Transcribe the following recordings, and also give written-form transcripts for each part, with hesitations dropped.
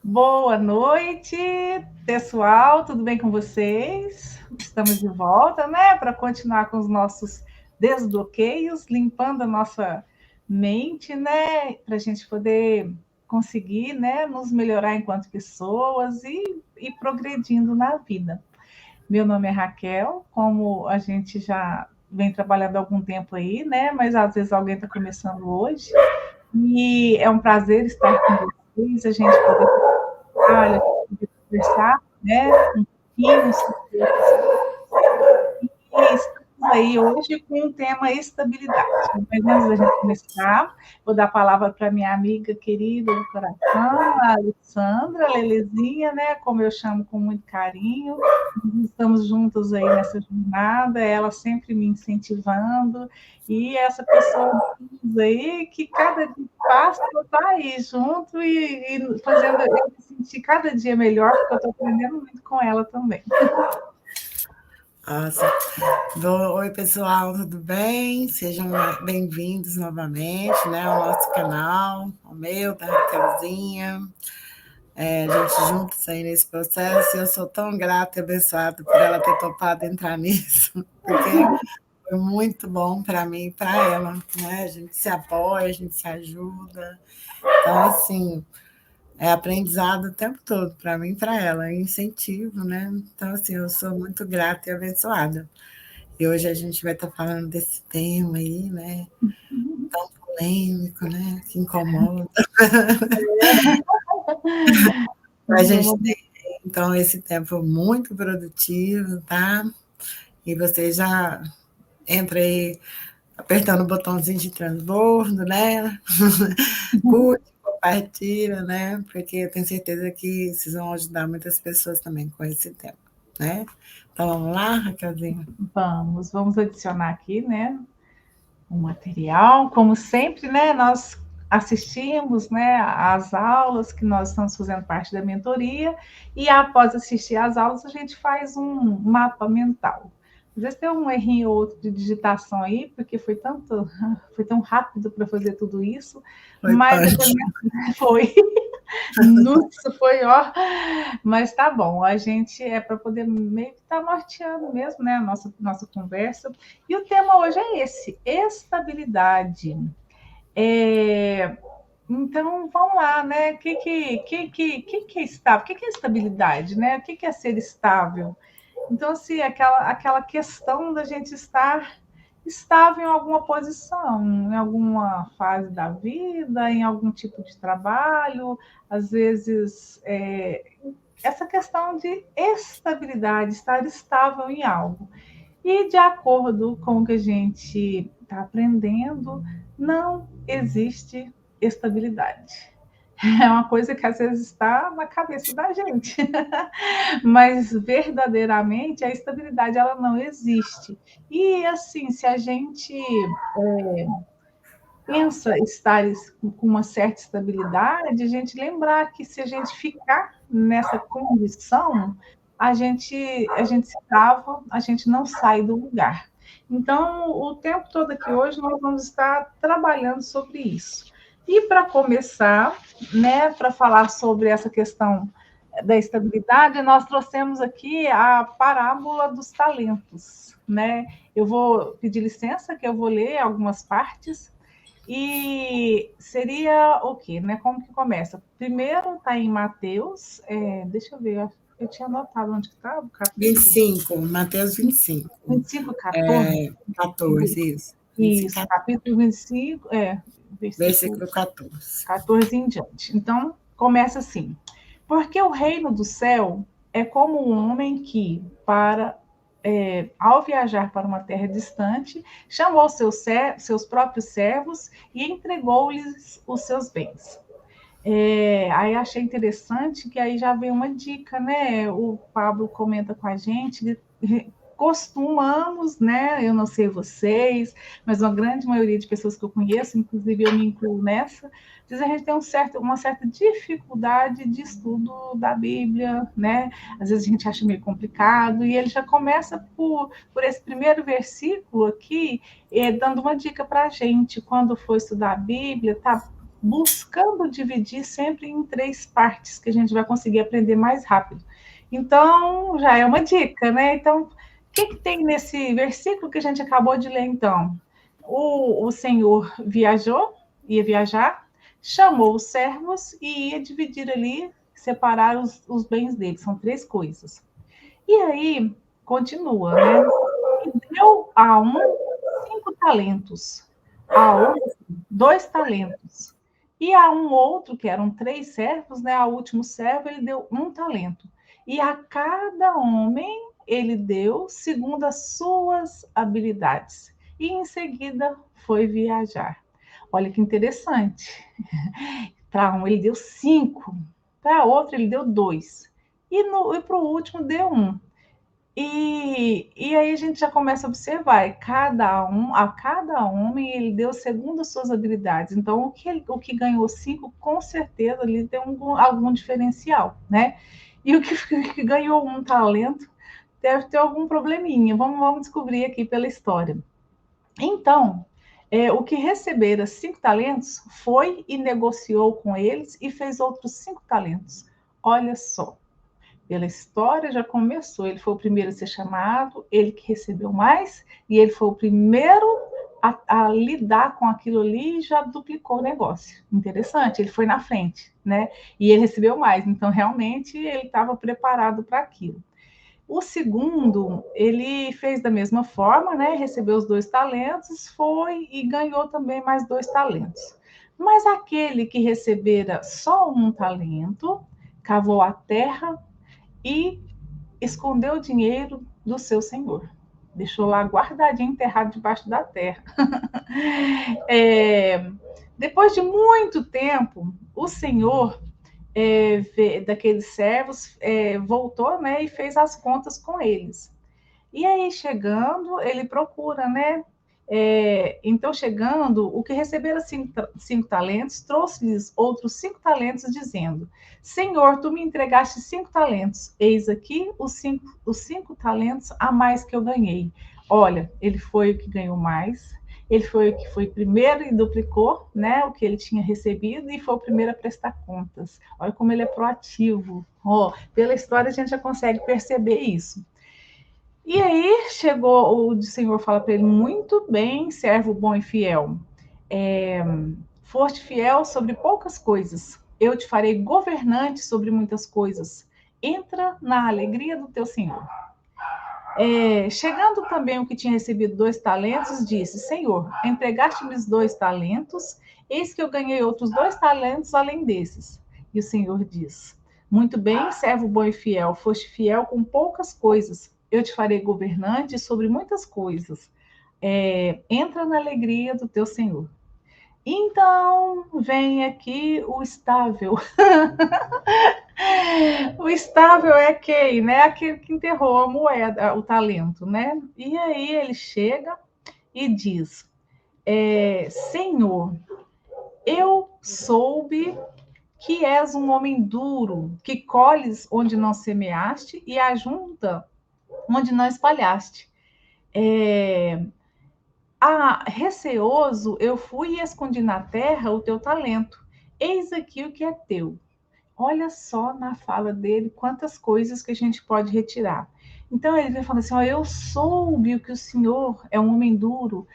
Boa noite, pessoal, tudo bem com vocês? Estamos de volta, né, para continuar com os nossos desbloqueios, limpando a nossa mente, né, para a gente poder conseguir, né, nos melhorar enquanto pessoas e progredindo na vida. Meu nome é Raquel, como a gente já vem trabalhando há algum tempo aí, né, mas às vezes alguém está começando hoje, e é um prazer estar com vocês, a gente poder trabalho, de conversar, né, um pouquinho sobre outras e estamos aí hoje com o tema estabilidade. Mas antes da gente começar, vou dar a palavra para minha amiga querida do coração, a Alessandra, a Lelezinha, né, como eu chamo com muito carinho. Estamos juntos aí nessa jornada, ela sempre me incentivando, e essa pessoa aí que cada dia que passa está aí junto e fazendo eu me sentir cada dia melhor, porque eu estou aprendendo muito com ela também. Nossa. Oi, pessoal, tudo bem? Sejam bem-vindos novamente, né, ao nosso canal, ao meu, da Raquelzinha. A gente juntos aí nesse processo, e eu sou tão grata e abençoada por ela ter topado entrar nisso, porque foi muito bom para mim e para ela, né? A gente se apoia, a gente se ajuda. Então, assim, é aprendizado o tempo todo para mim e para ela, é incentivo, né? Então, assim, eu sou muito grata e abençoada. E hoje a gente vai estar falando desse tema aí, né? Tão polêmico, né? Que incomoda. A gente tem, então, esse tempo muito produtivo, tá? E você já entra aí apertando o botãozinho de transbordo, né? Curte, compartilha, né? Porque eu tenho certeza que vocês vão ajudar muitas pessoas também com esse tema, né? Então, vamos lá, Raquelzinha? Vamos adicionar aqui, né, um material. Como sempre, né, nós assistimos, né, às aulas que nós estamos fazendo parte da mentoria, e após assistir às aulas, a gente faz um mapa mental. Às vezes tem um errinho ou outro de digitação aí, porque foi tão rápido para fazer tudo isso, Foi mas punch. depois foi. Nossa, foi ó. Mas tá bom, a gente é para poder meio que estar norteando mesmo, né, a nossa conversa. E o tema hoje é esse: estabilidade. É, então, vamos lá, né? Que é estável? O que é estabilidade, né? O que é ser estável? Então, assim, aquela questão da gente estar estável em alguma posição, em alguma fase da vida, em algum tipo de trabalho, às vezes essa questão de estabilidade, estar estável em algo. E de acordo com o que a gente está aprendendo, não existe estabilidade. É uma coisa que às vezes está na cabeça da gente, mas verdadeiramente a estabilidade ela não existe. E assim, se a gente pensa estar com uma certa estabilidade, a gente lembrar que se a gente ficar nessa condição, a gente se trava, a gente não sai do lugar. Então, o tempo todo aqui hoje nós vamos estar trabalhando sobre isso. E para começar, né, para falar sobre essa questão da estabilidade, nós trouxemos aqui a parábola dos talentos, né? Eu vou pedir licença que eu vou ler algumas partes e seria o quê, né? Como que começa? Primeiro está em Mateus, deixa eu ver, eu tinha anotado onde que estava o capítulo. 25, Mateus 25. 25, 14. 14, isso. 25, Isso, capítulo 25, versículo versículo 14. 14 em diante. Então, começa assim: porque o reino do céu é como um homem que, ao viajar para uma terra distante, chamou seus próprios servos e entregou-lhes os seus bens. Aí achei interessante que aí já vem uma dica, né? O Pablo comenta com a gente, costumamos, né? Eu não sei vocês, mas uma grande maioria de pessoas que eu conheço, inclusive eu me incluo nessa, diz que a gente tem uma certa dificuldade de estudo da Bíblia, né? Às vezes a gente acha meio complicado, e ele já começa por esse primeiro versículo aqui, dando uma dica para a gente, quando for estudar a Bíblia, tá? buscando dividir sempre em 3 partes, que a gente vai conseguir aprender mais rápido. Então, já é uma dica, né? Então, o que tem nesse versículo que a gente acabou de ler, então? O Senhor ia viajar, chamou os servos e ia dividir ali, separar os bens dele. São 3 coisas. E aí, continua, né? E deu a um 5 talentos, a outro 2 talentos. E a um outro, que eram 3 servos, né? Ao último servo, ele deu 1 talento. E a cada homem ele deu segundo as suas habilidades. E em seguida foi viajar. Olha que interessante. Para um ele deu 5, para outro ele deu 2. E para o último deu 1. E aí a gente já começa a observar, a cada homem ele deu segundo as suas habilidades. Então, o que ganhou 5, com certeza ali tem algum diferencial, né? E o que, que ganhou 1 talento deve ter algum probleminha. Vamos descobrir aqui pela história. Então, o que recebera 5 talentos foi e negociou com eles e fez outros 5 talentos. Olha só. Pela história já começou. Ele foi o primeiro a ser chamado, ele que recebeu mais, e ele foi o primeiro a lidar com aquilo ali e já duplicou o negócio. Interessante, ele foi na frente, né? E ele recebeu mais, então realmente ele estava preparado para aquilo. O segundo, ele fez da mesma forma, né? Recebeu os 2 talentos, foi e ganhou também mais 2 talentos. Mas aquele que recebera só 1 talento, cavou a terra e escondeu o dinheiro do seu senhor. Deixou lá guardadinho, enterrado debaixo da terra. Depois de muito tempo, o senhor daqueles servos voltou, né, e fez as contas com eles. E aí, chegando, ele procura, né? Então, chegando, o que recebera 5 talentos, trouxe-lhes outros 5 talentos, dizendo: Senhor, tu me entregaste 5 talentos, eis aqui os cinco talentos a mais que eu ganhei. Olha, ele foi o que ganhou mais, ele foi o que foi primeiro e duplicou, né, o que ele tinha recebido, e foi o primeiro a prestar contas. Olha como ele é proativo. Pela história, a gente já consegue perceber isso. E aí chegou, o Senhor fala para ele: muito bem, servo bom e fiel. Foste fiel sobre poucas coisas, eu te farei governante sobre muitas coisas. Entra na alegria do teu Senhor. Chegando também o que tinha recebido 2 talentos, disse: Senhor, entregaste-me 2 talentos, eis que eu ganhei outros 2 talentos além desses. E o Senhor diz: muito bem, servo bom e fiel, foste fiel com poucas coisas, eu te farei governante sobre muitas coisas. Entra na alegria do teu Senhor. Então, vem aqui o estável. O estável é quem, né? Aquele que enterrou a moeda, o talento, né? E aí ele chega e diz: Senhor, eu soube que és um homem duro, que colhes onde não semeaste e ajunta onde não espalhaste. Receoso eu fui e escondi na terra o teu talento. Eis aqui o que é teu. Olha só na fala dele quantas coisas que a gente pode retirar. Então ele vem falando assim: eu soube que o Senhor é um homem duro.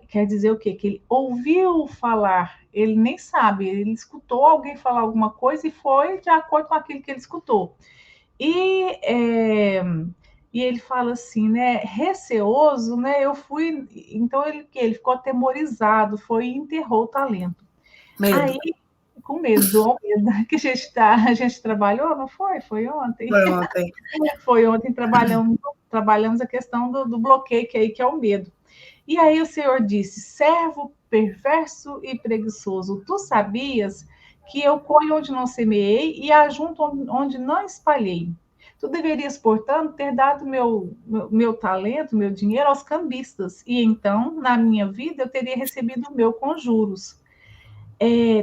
Quer dizer o quê? Que ele ouviu falar, ele nem sabe, ele escutou alguém falar alguma coisa e foi de acordo com aquilo que ele escutou. E ele fala assim, né? Receoso, né? Eu fui. Então ele ficou atemorizado, foi e enterrou o talento. Medo. Aí, com medo, que a gente trabalhou, não foi? Foi ontem? Foi ontem. Foi ontem, trabalhamos a questão do bloqueio, que é o medo. E aí o Senhor disse: servo perverso e preguiçoso, tu sabias que eu colho onde não semeei e ajunto onde não espalhei. Tu deverias, portanto, ter dado meu talento, meu dinheiro aos cambistas, e então, na minha vida, eu teria recebido o meu com juros.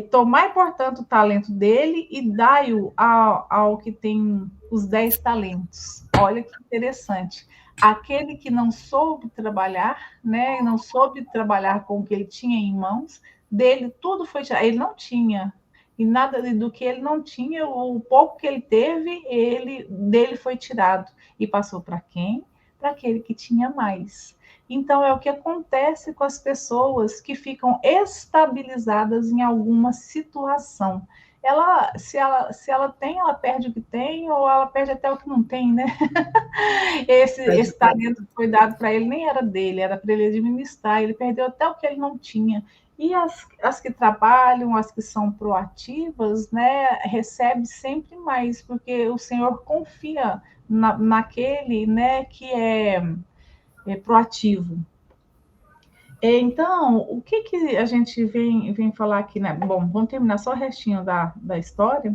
Tomai, portanto, o talento dele e dai-o ao que tem os 10 talentos. Olha que interessante. Aquele que não soube trabalhar, né, não soube trabalhar com o que ele tinha em mãos, dele tudo foi tirado. Ele não tinha. E nada do que ele não tinha, o pouco que ele teve, dele foi tirado. E passou para quem? Para aquele que tinha mais. Então, é o que acontece com as pessoas que ficam estabilizadas em alguma situação. Se ela tem, ela perde o que tem, ou ela perde até o que não tem, né? Esse talento que foi dado para ele nem era dele, era para ele administrar. Ele perdeu até o que ele não tinha. E as que trabalham, as que são proativas, né, recebe sempre mais, porque o Senhor confia naquele, né, que é proativo. Então, o que a gente vem falar aqui, né? Bom, vamos terminar só o restinho da história.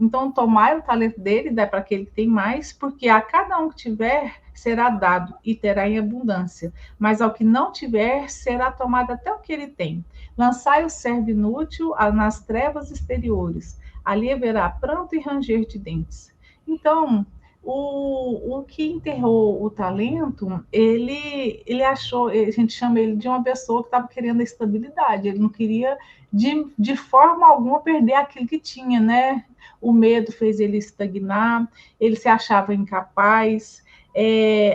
Então, tomai o talento dele, dá para aquele que tem mais, porque a cada um que tiver, será dado e terá em abundância. Mas ao que não tiver, será tomado até o que ele tem. Lançai o servo inútil nas trevas exteriores. Ali haverá pranto e ranger de dentes. Então, o que enterrou o talento, ele achou, a gente chama ele de uma pessoa que estava querendo estabilidade, ele não queria de forma alguma perder aquilo que tinha, né? O medo fez ele estagnar, ele se achava incapaz.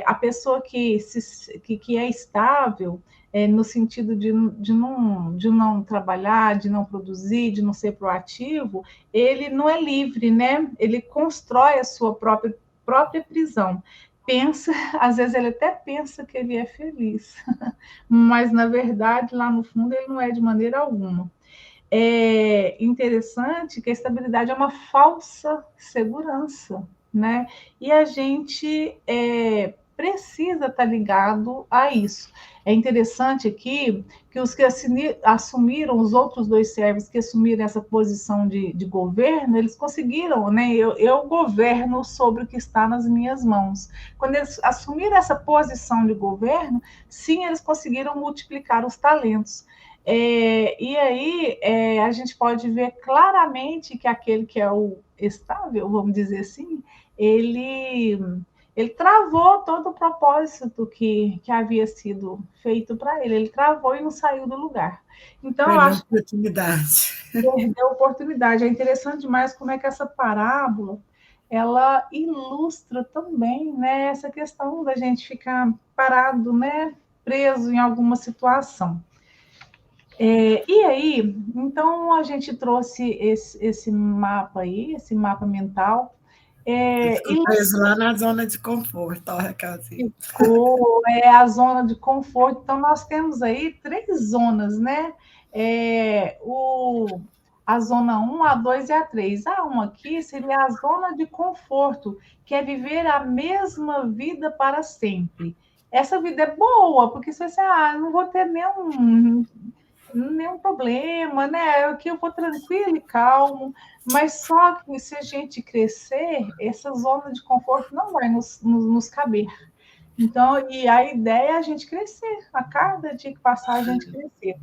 A pessoa que é estável, no sentido de não trabalhar, de não produzir, de não ser proativo, ele não é livre, né? Ele constrói a sua própria prisão. Pensa, às vezes ele até pensa que ele é feliz, mas na verdade, lá no fundo, ele não é de maneira alguma. É interessante que a estabilidade é uma falsa segurança, né? E a gente precisa estar ligado a isso. É interessante aqui que os que assumiram, os outros dois servos que assumiram essa posição de governo, eles conseguiram, né? Eu governo sobre o que está nas minhas mãos. Quando eles assumiram essa posição de governo, sim, eles conseguiram multiplicar os talentos. E aí a gente pode ver claramente que aquele que é o estável, vamos dizer assim, ele travou todo o propósito que havia sido feito para ele. Ele travou e não saiu do lugar. Então, eu acho que perdeu a oportunidade. É interessante demais como é que essa parábola ela ilustra também, né, essa questão da gente ficar parado, né, preso em alguma situação. E aí, então a gente trouxe esse mapa aí, esse mapa mental. Ficou preso lá na zona de conforto, ó, Raquelzinha. Ficou, a zona de conforto. Então, nós temos aí 3 zonas, né? A zona 1, a 2 e a 3. A 1 aqui seria a zona de conforto, que é viver a mesma vida para sempre. Essa vida é boa, porque se você, não vou ter nenhum problema, né? Aqui eu vou tranquilo e calmo, mas só que se a gente crescer, essa zona de conforto não vai nos caber. Então, e a ideia é a gente crescer, a cada dia que passar, a gente crescer.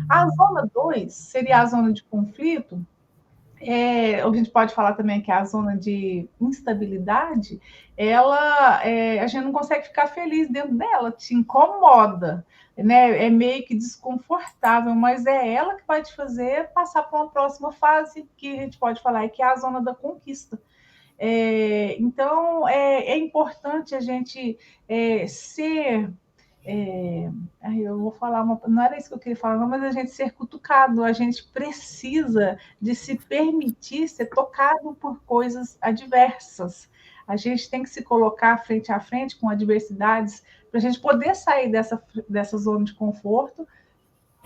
A zona 2 seria a zona de conflito, a gente pode falar também que a zona de instabilidade, a gente não consegue ficar feliz dentro dela, te incomoda, né? É meio que desconfortável, mas é ela que vai te fazer passar para uma próxima fase, que a gente pode falar, que é a zona da conquista. Então, é importante a gente ser eu vou falar não era isso que eu queria falar, não, mas a gente ser cutucado, a gente precisa de se permitir ser tocado por coisas adversas. A gente tem que se colocar frente a frente com adversidades para a gente poder sair dessa zona de conforto,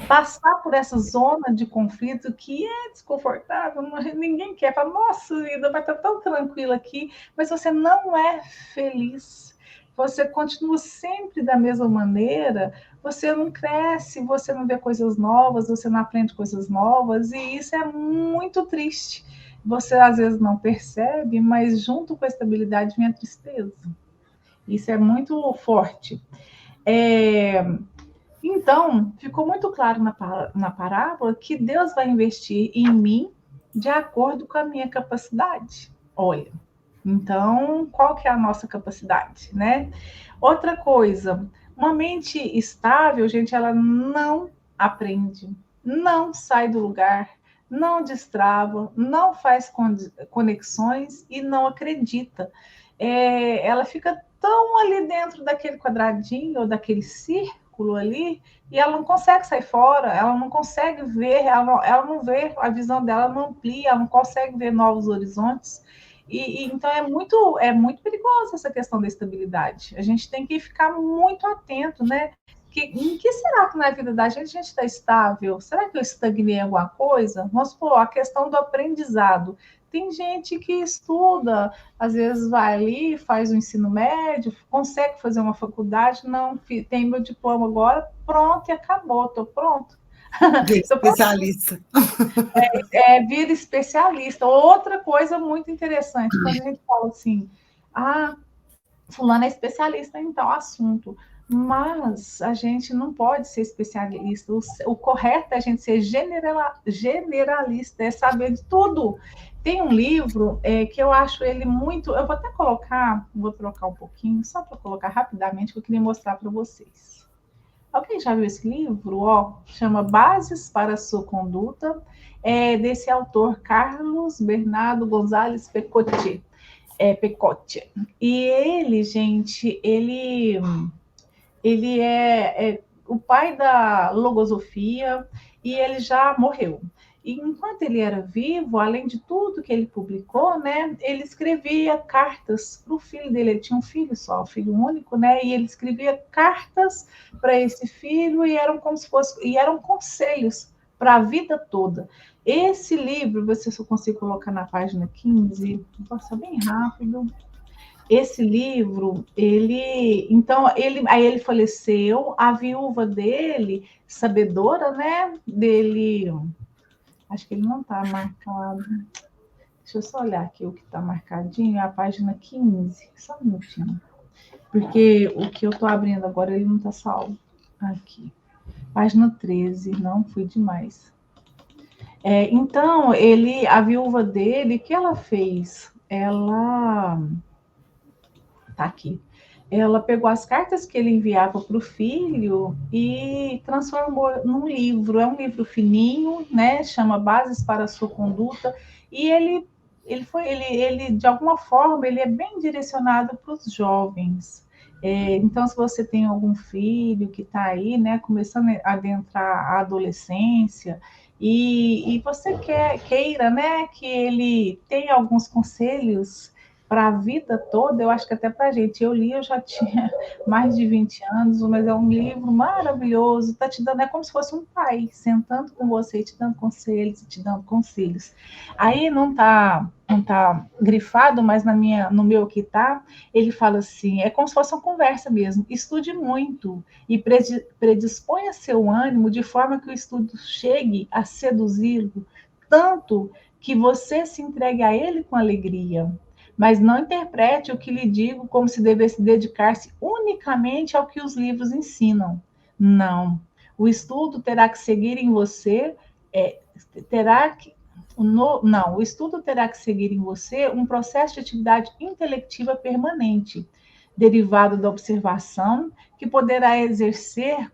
passar por essa zona de conflito que é desconfortável, ninguém quer, fala, nossa, a vida vai estar tão tranquila aqui, mas você não é feliz. Você continua sempre da mesma maneira, você não cresce, você não vê coisas novas, você não aprende coisas novas, e isso é muito triste. Você às vezes não percebe, mas junto com a estabilidade vem a tristeza. Isso é muito forte. Então, ficou muito claro na parábola que Deus vai investir em mim de acordo com a minha capacidade. Olha, então, qual que é a nossa capacidade, né? Outra coisa, uma mente estável, gente, ela não aprende. não sai do lugar, não destrava, não faz conexões e não acredita. Ela fica tão ali dentro daquele quadradinho ou daquele círculo ali e ela não consegue sair fora, ela não consegue ver, ela não vê, a visão dela não amplia, ela não consegue ver novos horizontes. Então é muito perigosa essa questão da estabilidade. A gente tem que ficar muito atento, né? Em que será que na vida da gente está estável? Será que eu estagnei em alguma coisa? Vamos supor, a questão do aprendizado. Tem gente que estuda, às vezes vai ali, faz o ensino médio, consegue fazer uma faculdade, não, tem meu diploma agora, pronto, e acabou, estou pronto. Especialista. Vira especialista. Outra coisa muito interessante, quando a gente fala assim, fulano é especialista em tal assunto, mas a gente não pode ser especialista. O correto é a gente ser generalista, é saber de tudo. Tem um livro que eu acho ele muito. Eu vou até colocar, vou trocar um pouquinho, só para colocar rapidamente, que eu queria mostrar para vocês. Alguém já viu esse livro? Chama Bases para a Sua Conduta, desse autor Carlos Bernardo Gonzalez Pecotti. Pecotti. E ele, gente, ele é o pai da logosofia e ele já morreu. E enquanto ele era vivo, além de tudo que ele publicou, né, ele escrevia cartas para o filho dele. Ele tinha um filho só, um filho único, né, e ele escrevia cartas para esse filho e eram como se fosse, e eram conselhos para a vida toda. Esse livro, você só consigo colocar na página 15, vou passar bem rápido. Esse livro, aí ele faleceu, a viúva dele, sabedora, né, dele, acho que ele não está marcado, deixa eu só olhar aqui o que está marcadinho, é a página 15, só um minutinho, porque o que eu estou abrindo agora, ele não está salvo, aqui, página 13, não, fui demais. Então, a viúva dele, o que ela fez? Ela... Tá aqui. Ela pegou as cartas que ele enviava para o filho e transformou num livro. É um livro fininho, né? Chama Bases para a Sua Conduta. E ele de alguma forma, ele é bem direcionado para os jovens. Então, se você tem algum filho que está aí, né, começando a adentrar a adolescência, e você queira, né, que ele tenha alguns conselhos para a vida toda, eu acho que até para a gente. Eu li, eu já tinha mais de 20 anos, mas é um livro maravilhoso, está te dando, é como se fosse um pai, sentando com você, te dando conselhos, te dando conselhos. Aí não tá grifado, mas no meu que tá, ele fala assim, é como se fosse uma conversa mesmo, estude muito e predisponha seu ânimo de forma que o estudo chegue a seduzi-lo, tanto que você se entregue a ele com alegria, mas não interprete o que lhe digo como se devesse dedicar-se unicamente ao que os livros ensinam. Não. O estudo terá que seguir em você, o estudo terá que seguir em você um processo de atividade intelectiva permanente, derivado da observação, que poderá exercer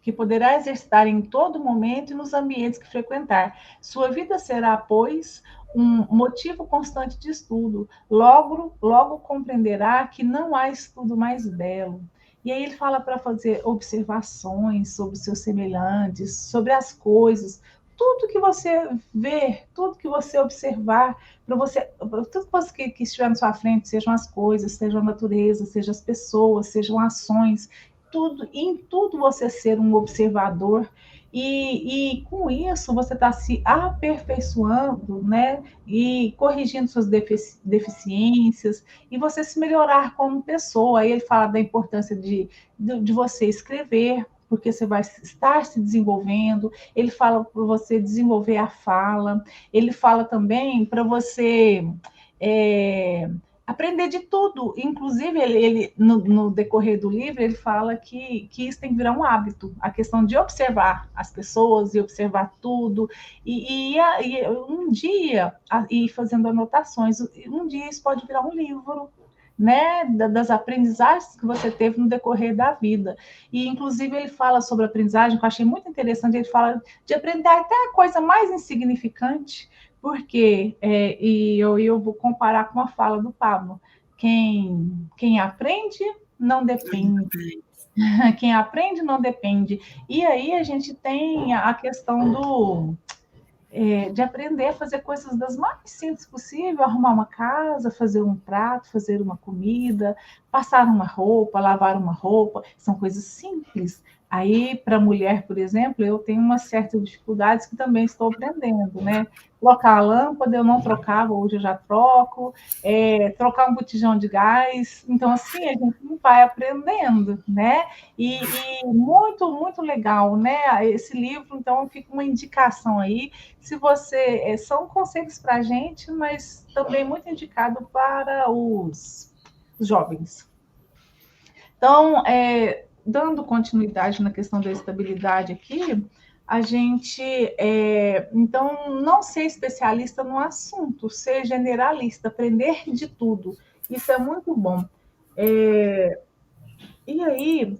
que poderá exercitar em todo momento e nos ambientes que frequentar. Sua vida será, pois, um motivo constante de estudo. Logo compreenderá que não há estudo mais belo. E aí ele fala para fazer observações sobre os seus semelhantes, sobre as coisas, tudo que você ver, tudo que você observar, tudo que estiver na sua frente, sejam as coisas, seja a natureza, sejam as pessoas, sejam ações, em tudo você ser um observador, e com isso você está se aperfeiçoando, né? E corrigindo suas deficiências, e você se melhorar como pessoa. Aí ele fala da importância de você escrever, porque você vai estar se desenvolvendo. Ele fala para você desenvolver a fala. Ele fala também para você aprender de tudo. Inclusive, ele no decorrer do livro, ele fala que isso tem que virar um hábito. A questão de observar as pessoas e observar tudo. E um dia, ir fazendo anotações, um dia isso pode virar um livro. né, das aprendizagens que você teve no decorrer da vida. E, inclusive, ele fala sobre aprendizagem, que eu achei muito interessante, ele fala de aprender até a coisa mais insignificante, porque, e eu vou comparar com a fala do Pablo, quem aprende não depende. Quem aprende não depende. E aí a gente tem a questão de aprender a fazer coisas das mais simples possível, arrumar uma casa, fazer um prato, fazer uma comida, passar uma roupa, lavar uma roupa, são coisas simples. Aí, para a mulher, por exemplo, eu tenho uma certa dificuldades que também estou aprendendo, né? Trocar a lâmpada, eu não trocava, hoje eu já troco, trocar um botijão de gás. Então, assim, a gente vai aprendendo, né? E muito, muito legal, né? Esse livro, então, fica uma indicação aí se você são conselhos para a gente, mas também muito indicado para os jovens. Então, dando continuidade na questão da estabilidade aqui, a gente, então, não ser especialista no assunto, ser generalista, aprender de tudo. Isso é muito bom. E aí,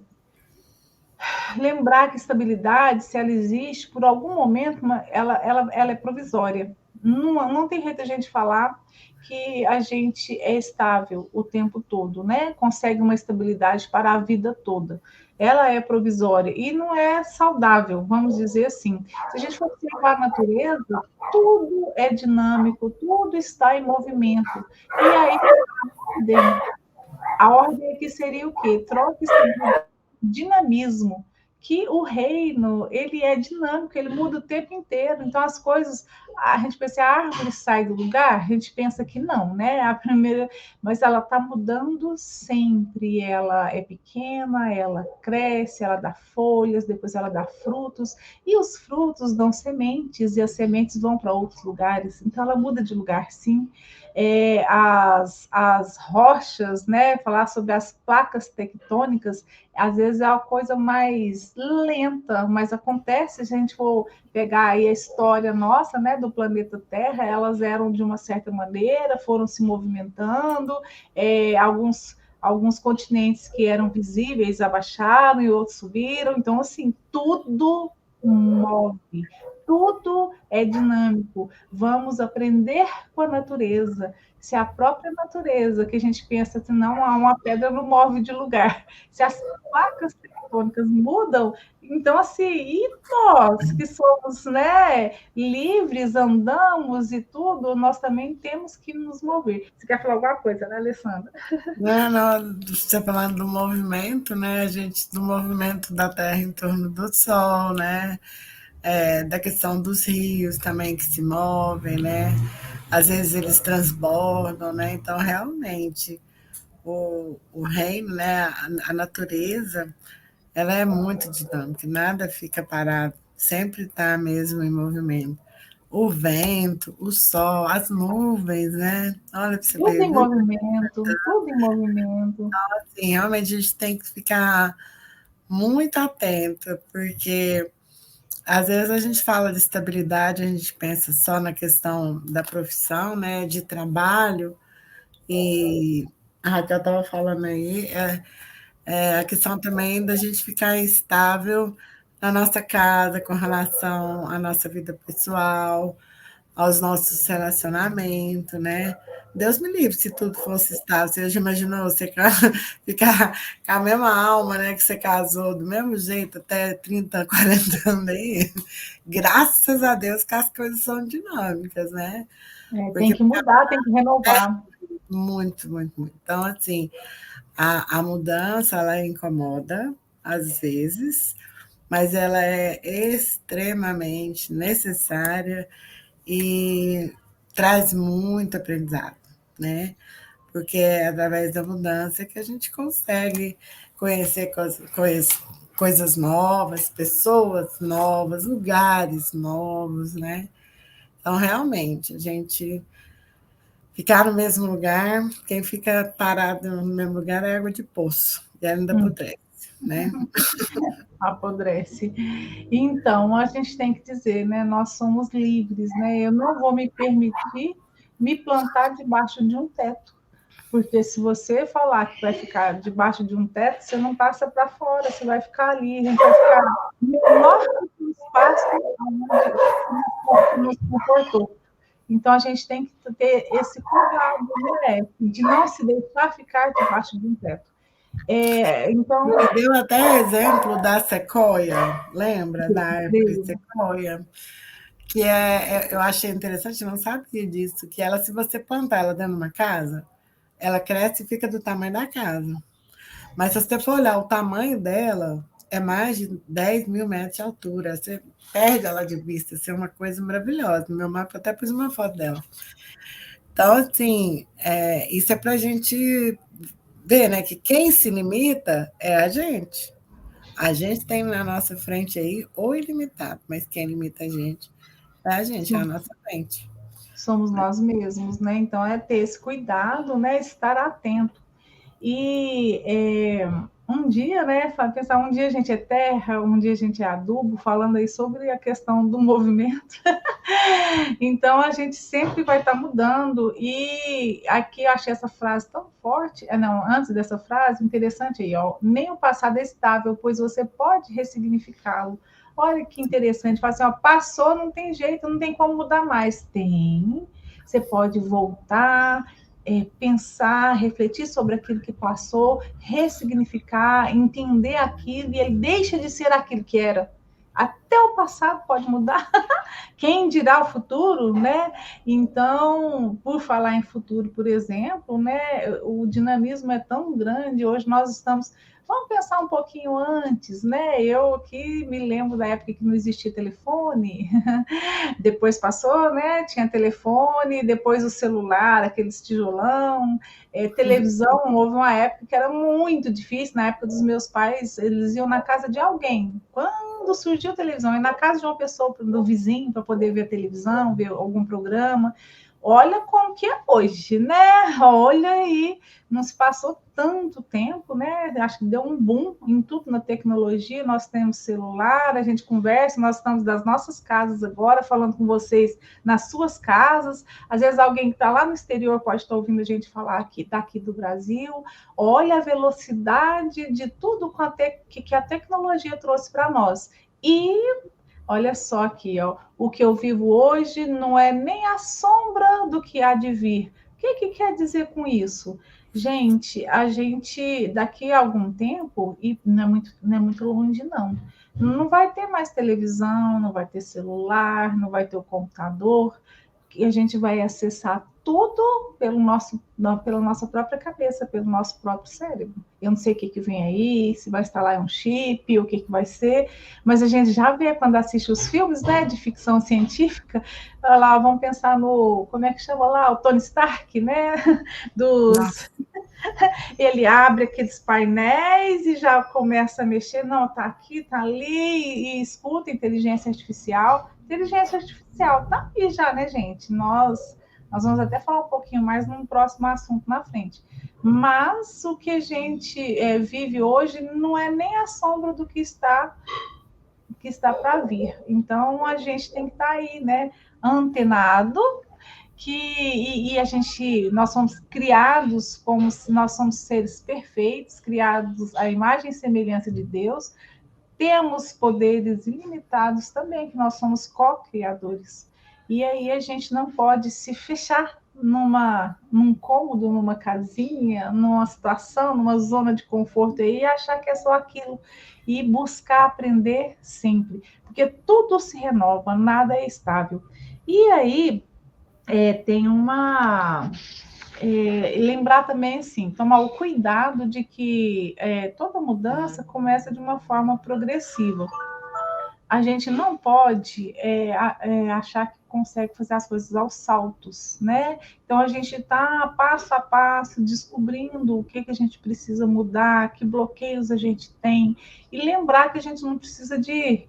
lembrar que estabilidade, se ela existe, por algum momento, ela é provisória. Não tem jeito a gente falar que a gente é estável o tempo todo, né? Consegue uma estabilidade para a vida toda. Ela é provisória e não é saudável, vamos dizer assim. Se a gente for observar a natureza, tudo é dinâmico, tudo está em movimento. E aí, a ordem aqui seria o quê? Troca estabilidade, dinamismo, que o reino, ele é dinâmico, ele muda o tempo inteiro. Então, as coisas, a gente pensa, a árvore sai do lugar, a gente pensa que não, né? A primeira, mas ela está mudando sempre. Ela é pequena, ela cresce, ela dá folhas, depois ela dá frutos, e os frutos dão sementes, e as sementes vão para outros lugares. Então, ela muda de lugar, sim. As rochas, né? Falar sobre as placas tectônicas, às vezes é uma coisa mais lenta, mas acontece, se a gente for pegar aí a história nossa, né, do planeta Terra, elas eram de uma certa maneira, foram se movimentando, alguns continentes que eram visíveis abaixaram e outros subiram, então, assim, tudo move, tudo é dinâmico. Vamos aprender com a natureza. Se a própria natureza, que a gente pensa que não, uma pedra não move de lugar, se as placas tectônicas mudam, então, assim, e nós que somos, né, livres, andamos e tudo, nós também temos que nos mover. Você quer falar alguma coisa, né, Alessandra? Não, você falando do movimento, né? A gente, do movimento da Terra em torno do Sol, né? Da questão dos rios também que se movem, né? Às vezes eles transbordam, né? Então, realmente, o reino, né? A natureza, ela é muito dinâmica, nada fica parado, sempre está mesmo em movimento. O vento, o sol, as nuvens, né? Olha para você Tudo ver, em movimento, tudo em movimento. assim, realmente a gente tem que ficar muito atenta, porque às vezes a gente fala de estabilidade, a gente pensa só na questão da profissão, né, de trabalho, e a Raquel estava falando aí, a questão também da gente ficar estável na nossa casa com relação à nossa vida pessoal, aos nossos relacionamentos, né? Deus me livre se tudo fosse estável. Você já imaginou você ficar com a mesma alma, né? Que você casou do mesmo jeito até 30, 40 anos aí? Graças a Deus que as coisas são dinâmicas, né? Tem Porque que mudar, tem que renovar. muito, muito, muito. Então, assim, a mudança, ela incomoda, às vezes, mas ela é extremamente necessária e traz muito aprendizado, né? Porque é através da mudança que a gente consegue conhecer coisas novas, pessoas novas, lugares novos, né? Então, realmente, a gente ficar no mesmo lugar, quem fica parado no mesmo lugar é água de poço, e ainda apodrece, né? Apodrece. Então, a gente tem que dizer, né? Nós somos livres, né? Eu não vou me permitir me plantar debaixo de um teto. Porque se você falar que vai ficar debaixo de um teto, você não passa para fora, você vai ficar ali, a gente vai ficar menor do espaço onde nos comportou. Então, a gente tem que ter esse cuidado, né, de não se deixar ficar debaixo de um teto. Então, Me deu até exemplo da sequoia, lembra da árvore sequoia? Que eu achei interessante, eu não sabia disso, que ela, se você plantar ela dentro de uma casa, ela cresce e fica do tamanho da casa. Mas se você for olhar o tamanho dela, é mais de 10 mil metros de altura. Você perde ela de vista, isso é uma coisa maravilhosa. No meu mapa, eu até pus uma foto dela. Então, assim, isso é para a gente ver, né, que quem se limita é a gente. A gente tem na nossa frente aí o ilimitado, mas quem limita a gente é a gente, é a nossa mente. somos nós mesmos, né? Então, é ter esse cuidado, né? Estar atento. E um dia, né, pensar, um dia a gente é terra, um dia a gente é adubo, falando aí sobre a questão do movimento. Então, a gente sempre vai estar mudando. E aqui eu achei essa frase tão forte. Não, antes dessa frase, interessante aí, ó. Nem o passado é estável, pois você pode ressignificá-lo. Olha que interessante. Fala assim, ó, passou, não tem jeito, não tem como mudar mais. Tem. Você pode voltar, pensar, refletir sobre aquilo que passou, ressignificar, entender aquilo, e ele deixa de ser aquilo que era. Até o passado pode mudar. Quem dirá o futuro, né? Então, por falar em futuro, por exemplo, né, o dinamismo é tão grande, hoje nós estamos. Vamos pensar um pouquinho antes, né? Eu aqui me lembro da época que não existia telefone, depois passou, né? Tinha telefone, depois o celular, aqueles tijolão, televisão. Houve uma época que era muito difícil, na época dos meus pais, eles iam na casa de alguém. Quando surgiu a televisão, e na casa de uma pessoa, do vizinho, para poder ver a televisão, ver algum programa. Olha como que é hoje, né? Olha aí, não se passou tanto tempo, né? Acho que deu um boom em tudo na tecnologia. Nós temos celular, a gente conversa, nós estamos das nossas casas agora, falando com vocês nas suas casas. Às vezes alguém que está lá no exterior pode estar ouvindo a gente falar aqui, daqui do Brasil. Olha a velocidade de tudo que a tecnologia trouxe para nós. E olha só aqui, ó, o que eu vivo hoje não é nem a sombra do que há de vir. O que quer dizer com isso? Gente, a gente, daqui a algum tempo, e não é muito longe, não vai ter mais televisão, não vai ter celular, não vai ter o computador, e a gente vai acessar tudo pela nossa própria cabeça, pelo nosso próprio cérebro. Eu não sei o que vem aí, se vai instalar um chip, o que vai ser, mas a gente já vê quando assiste os filmes, né, de ficção científica, lá vamos pensar no, como é que chama lá, o Tony Stark, né, dos... Ele abre aqueles painéis e já começa a mexer, não, tá aqui, tá ali, e escuta inteligência artificial. Inteligência artificial tá aí já, né, gente? Nós vamos até falar um pouquinho mais num próximo assunto na frente. Mas o que a gente vive hoje não é nem a sombra do que está para vir. Então a gente tem que estar aí, né, antenado, nós somos criados como se nós somos seres perfeitos, criados à imagem e semelhança de Deus, temos poderes ilimitados também, que nós somos co-criadores. E aí a gente não pode se fechar num cômodo, numa casinha, numa situação, numa zona de conforto aí, e achar que é só aquilo. E buscar aprender sempre. Porque tudo se renova, nada é estável. E aí, tem uma... lembrar também, assim, tomar o cuidado de que toda mudança começa de uma forma progressiva. A gente não pode achar que consegue fazer as coisas aos saltos, né? Então, a gente está passo a passo descobrindo o que a gente precisa mudar, que bloqueios a gente tem, e lembrar que a gente não precisa de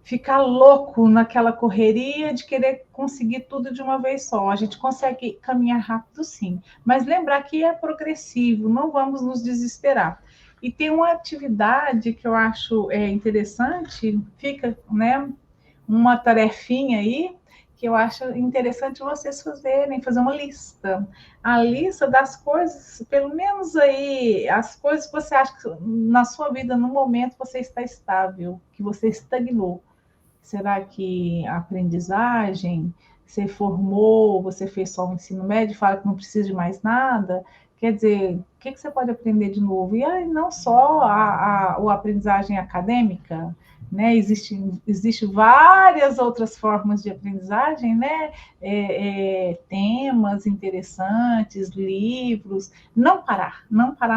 ficar louco naquela correria de querer conseguir tudo de uma vez só. A gente consegue caminhar rápido, sim, mas lembrar que é progressivo, não vamos nos desesperar. E tem uma atividade que eu acho interessante, fica, né, uma tarefinha aí, que eu acho interessante vocês fazer uma lista. A lista das coisas, pelo menos aí, as coisas que você acha que na sua vida, no momento, você está estável, que você estagnou. Será que a aprendizagem, você formou, você fez só o ensino médio, fala que não precisa de mais nada? Quer dizer, o que você pode aprender de novo? E aí, não só a aprendizagem acadêmica, né? Existe várias outras formas de aprendizagem, né? Temas interessantes, livros, não parar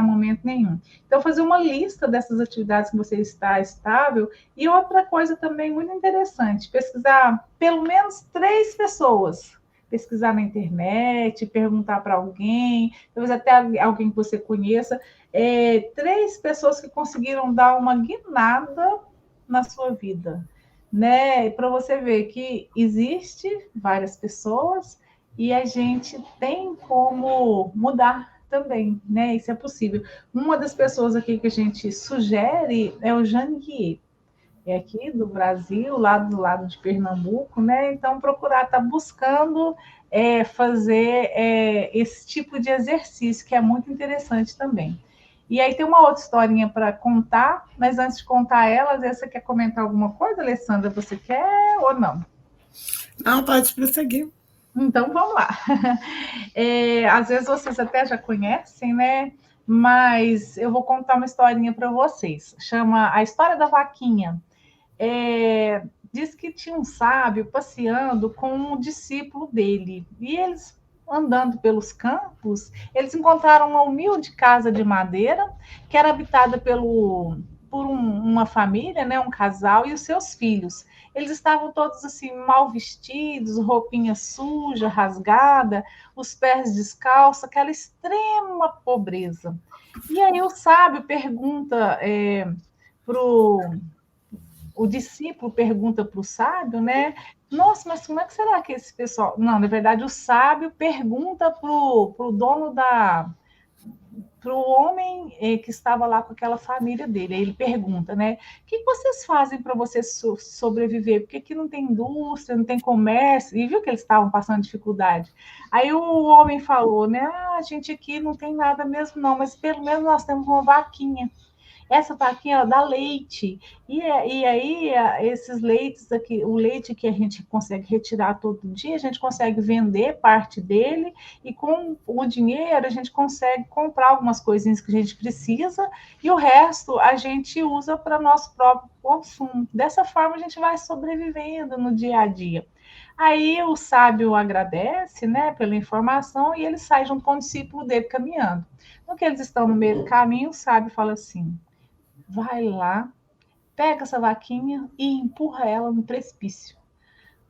momento nenhum. Então, fazer uma lista dessas atividades que você está estável. E outra coisa também muito interessante, pesquisar pelo menos 3 pessoas. Pesquisar na internet, perguntar para alguém, talvez até alguém que você conheça. 3 pessoas que conseguiram dar uma guinada na sua vida, né? Para você ver que existe várias pessoas e a gente tem como mudar também, né? Isso é possível. Uma das pessoas aqui que a gente sugere é o Janier, é aqui do Brasil, lá do lado de Pernambuco, né? Então, procurar estar buscando fazer esse tipo de exercício, que é muito interessante também. E aí tem uma outra historinha para contar, mas antes de contar ela, às vezes você quer comentar alguma coisa, Alessandra? Você quer ou não? Não, pode prosseguir. Então, vamos lá. Às vezes vocês até já conhecem, né? Mas eu vou contar uma historinha para vocês. Chama A História da Vaquinha. Diz que tinha um sábio passeando com um discípulo dele. E eles, andando pelos campos, eles encontraram uma humilde casa de madeira que era habitada por uma família, né, um casal e os seus filhos. Eles estavam todos assim mal vestidos, roupinha suja, rasgada, os pés descalços, aquela extrema pobreza. E aí o sábio pergunta para o discípulo pergunta para o sábio, né? Nossa, mas como é que será que esse pessoal. Não, na verdade, o sábio pergunta para o dono da. Para o homem que estava lá com aquela família dele. Aí ele pergunta, né? O que vocês fazem para vocês sobreviver? Porque aqui não tem indústria, não tem comércio. E viu que eles estavam passando dificuldade. Aí o homem falou, né? A gente aqui não tem nada mesmo, não, mas pelo menos nós temos uma vaquinha. Essa vaquinha ela dá leite. E aí, esses leites aqui, o leite que a gente consegue retirar todo dia, a gente consegue vender parte dele, e com o dinheiro a gente consegue comprar algumas coisinhas que a gente precisa, e o resto a gente usa para nosso próprio consumo. Dessa forma, a gente vai sobrevivendo no dia a dia. Aí o sábio agradece, né, pela informação, e ele sai junto com o discípulo dele caminhando. No que eles estão no meio do caminho, o sábio fala assim: vai lá, pega essa vaquinha e empurra ela no precipício.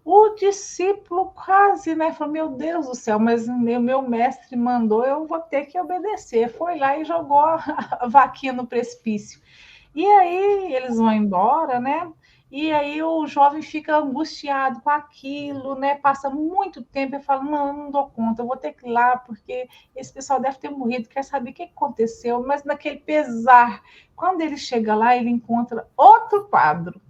O discípulo quase, né, falou, meu Deus do céu, mas meu mestre mandou, eu vou ter que obedecer. Foi lá e jogou a vaquinha no precipício. E aí eles vão embora, né? E aí o jovem fica angustiado com aquilo, né? Passa muito tempo e fala, não, eu não dou conta, eu vou ter que ir lá, porque esse pessoal deve ter morrido, quer saber o que aconteceu. Mas naquele pesar, quando ele chega lá, ele encontra outro quadro.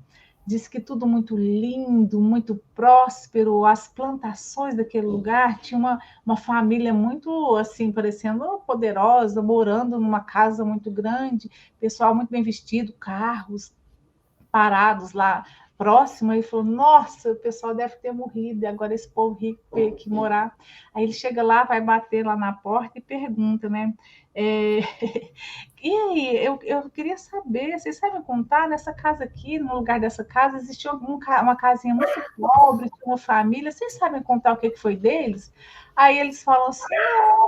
Diz que tudo muito lindo, muito próspero, as plantações daquele lugar, tinha uma família muito, assim, parecendo poderosa, morando numa casa muito grande, pessoal muito bem vestido, carros parados lá próximo, e falou, nossa, o pessoal deve ter morrido, e agora esse povo rico tem que morar. Aí ele chega lá, vai bater lá na porta e pergunta, né? E aí, eu queria saber, vocês sabem contar, nessa casa aqui, no lugar dessa casa, existia uma casinha muito pobre, tinha uma família, vocês sabem contar o que foi deles? Aí eles falam assim,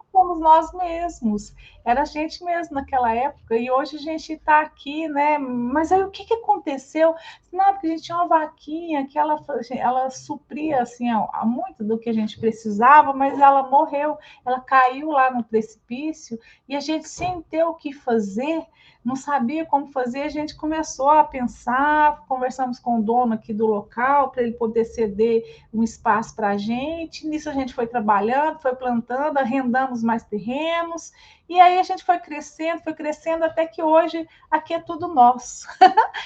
fomos nós mesmos, era a gente mesmo naquela época, e hoje a gente está aqui, né? Mas aí o que aconteceu? Não, porque a gente tinha uma vaquinha que ela supria assim, muito do que a gente precisava, mas ela morreu, ela caiu lá no precipício, e a gente, sem ter o que fazer, não sabia como fazer, a gente começou a pensar, conversamos com o dono aqui do local, para ele poder ceder um espaço para a gente, nisso a gente foi trabalhando, foi plantando, arrendamos mais terrenos, e aí a gente foi crescendo, até que hoje aqui é tudo nosso.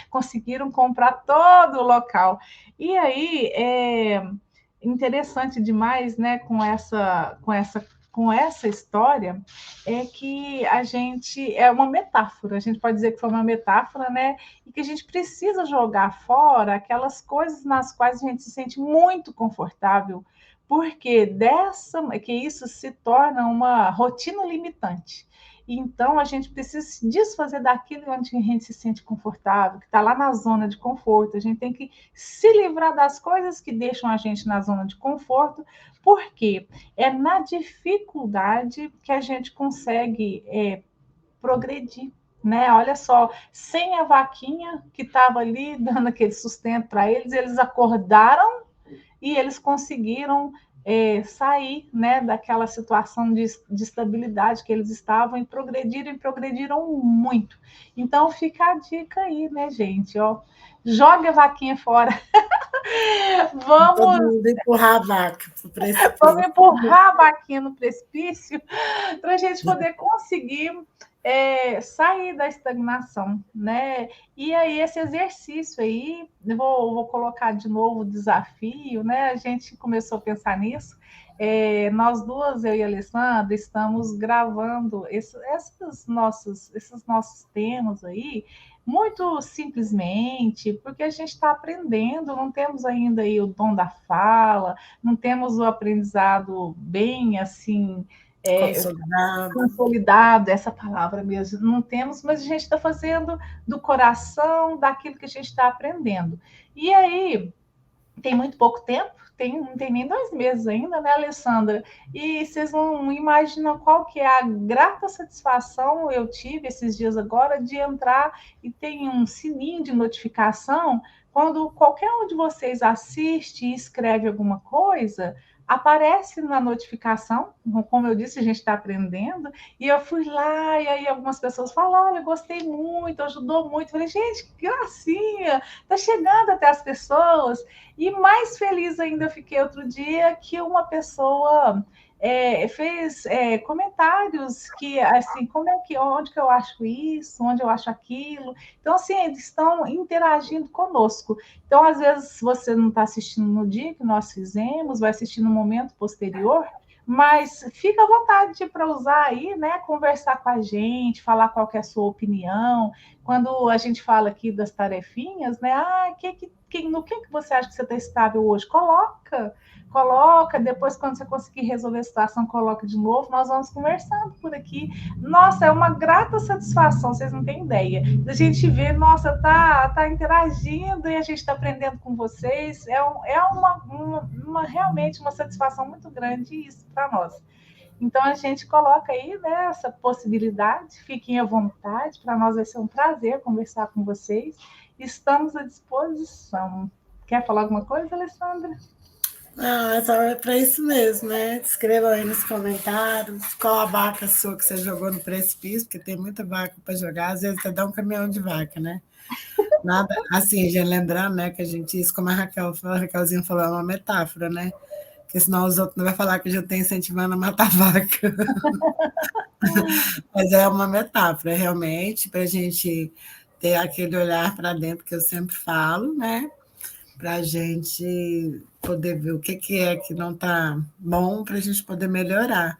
Conseguiram comprar todo o local. E aí, interessante demais, né, com essa história, é que a gente é uma metáfora, a gente pode dizer que foi uma metáfora, né, e que a gente precisa jogar fora aquelas coisas nas quais a gente se sente muito confortável, porque que isso se torna uma rotina limitante. Então, a gente precisa se desfazer daquilo onde a gente se sente confortável, que está lá na zona de conforto. A gente tem que se livrar das coisas que deixam a gente na zona de conforto, porque é na dificuldade que a gente consegue progredir. Né? Olha só, sem a vaquinha que estava ali dando aquele sustento para eles, eles acordaram e eles conseguiram sair, né, daquela situação de estabilidade que eles estavam e progrediram muito. Então fica a dica aí, né, gente? Ó, joga a vaquinha fora. Todo Vamos, mundo empurrar a vaca para o vamos precipício. empurrar a vaquinha no precipício para a gente poder conseguir sair da estagnação, né? E aí, esse exercício aí, vou colocar de novo o desafio, né? A gente começou a pensar nisso. Nós duas, eu e a Alessandra, estamos gravando esses nossos temas aí, muito simplesmente, porque a gente está aprendendo, não temos ainda aí o dom da fala, não temos o aprendizado bem assim Consolidado. consolidado, essa palavra mesmo, não temos, mas a gente está fazendo do coração, daquilo que a gente está aprendendo. E aí, tem muito pouco tempo, não tem nem 2 meses ainda, né, Alessandra? E vocês não imaginam qual que é a grata satisfação eu tive esses dias agora de entrar e tem um sininho de notificação quando qualquer um de vocês assiste e escreve alguma coisa, aparece na notificação, como eu disse, a gente está aprendendo, e eu fui lá, e aí algumas pessoas falam, olha, gostei muito, ajudou muito. Eu falei, gente, que gracinha, tá chegando até as pessoas. E mais feliz ainda eu fiquei outro dia que uma pessoa fez comentários que assim, onde que eu acho isso, onde eu acho aquilo. Então, assim, eles estão interagindo conosco. Então, às vezes, você não está assistindo no dia que nós fizemos, vai assistir no momento posterior, mas fica à vontade para usar aí, né? Conversar com a gente, falar qual que é a sua opinião. Quando a gente fala aqui das tarefinhas, né? No que você acha que você está estável hoje? Coloca, depois, quando você conseguir resolver a situação, coloca de novo, nós vamos conversando por aqui. Nossa, é uma grata satisfação, vocês não têm ideia. A gente vê, nossa, tá interagindo e a gente está aprendendo com vocês. Realmente uma satisfação muito grande isso para nós. Então a gente coloca aí, né, essa possibilidade, fiquem à vontade, para nós vai ser um prazer conversar com vocês. Estamos à disposição. Quer falar alguma coisa, Alessandra? Não, é só para isso mesmo, né? Escreva aí nos comentários qual a vaca sua que você jogou no precipício, porque tem muita vaca para jogar, às vezes até dá um caminhão de vaca, né? Nada, assim, já lembrando, né, que a gente, isso como a Raquelzinha falou, é uma metáfora, né? Porque senão os outros não vão falar que eu já estou incentivando a matar vaca. Mas é uma metáfora, realmente, para a gente ter aquele olhar para dentro que eu sempre falo, né? Para a gente poder ver o que é que não está bom, para a gente poder melhorar,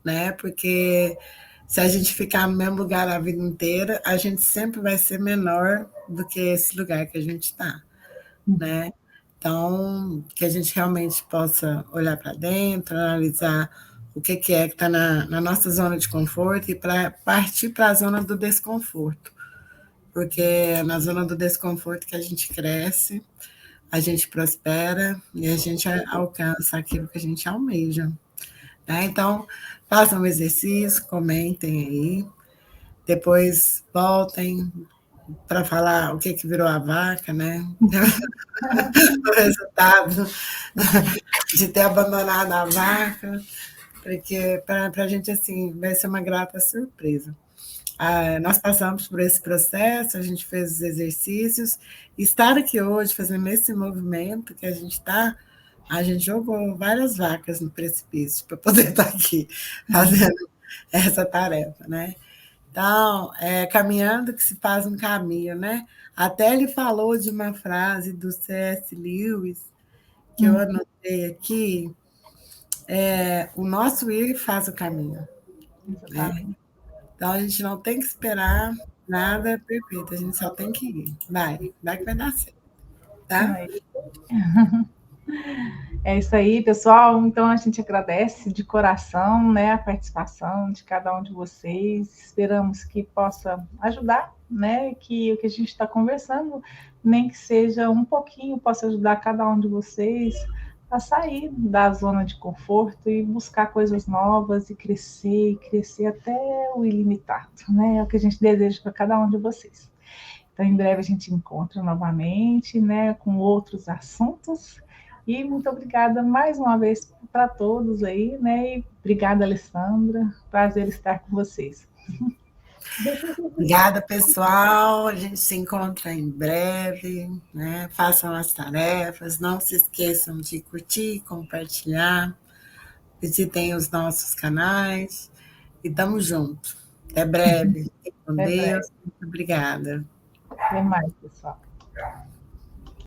né? Porque se a gente ficar no mesmo lugar a vida inteira, a gente sempre vai ser menor do que esse lugar que a gente está, né? Então, que a gente realmente possa olhar para dentro, analisar o que é que está na nossa zona de conforto e para partir para a zona do desconforto, porque é na zona do desconforto que a gente cresce, a gente prospera e a gente alcança aquilo que a gente almeja. Né? Então, façam um exercício, comentem aí, depois voltem para falar o que virou a vaca, né? O resultado de ter abandonado a vaca, porque para a gente assim vai ser uma grata surpresa. Nós passamos por esse processo, a gente fez os exercícios, estar aqui hoje fazendo esse movimento que a gente está, a gente jogou várias vacas no precipício para poder estar aqui fazendo essa tarefa, né? Então, caminhando que se faz um caminho, né? Até ele falou de uma frase do C.S. Lewis, que eu anotei aqui, o nosso ir faz o caminho. Né? Então, a gente não tem que esperar nada perfeito, a gente só tem que ir. Vai que vai dar certo, tá? É isso aí, pessoal. Então a gente agradece de coração, né, a participação de cada um de vocês. Esperamos que possa ajudar, né, que o que a gente está conversando, nem que seja um pouquinho, possa ajudar cada um de vocês a sair da zona de conforto e buscar coisas novas e crescer até o ilimitado, né? É o que a gente deseja para cada um de vocês. Então, em breve a gente encontra novamente, né, com outros assuntos. E muito obrigada mais uma vez para todos aí, né? E obrigada, Alessandra. Prazer estar com vocês. Obrigada, pessoal. A gente se encontra em breve, né? Façam as tarefas, não se esqueçam de curtir, compartilhar, visitem os nossos canais e tamo junto. Até breve. Fiquem com Até breve. Deus. Muito obrigada. Até mais, pessoal.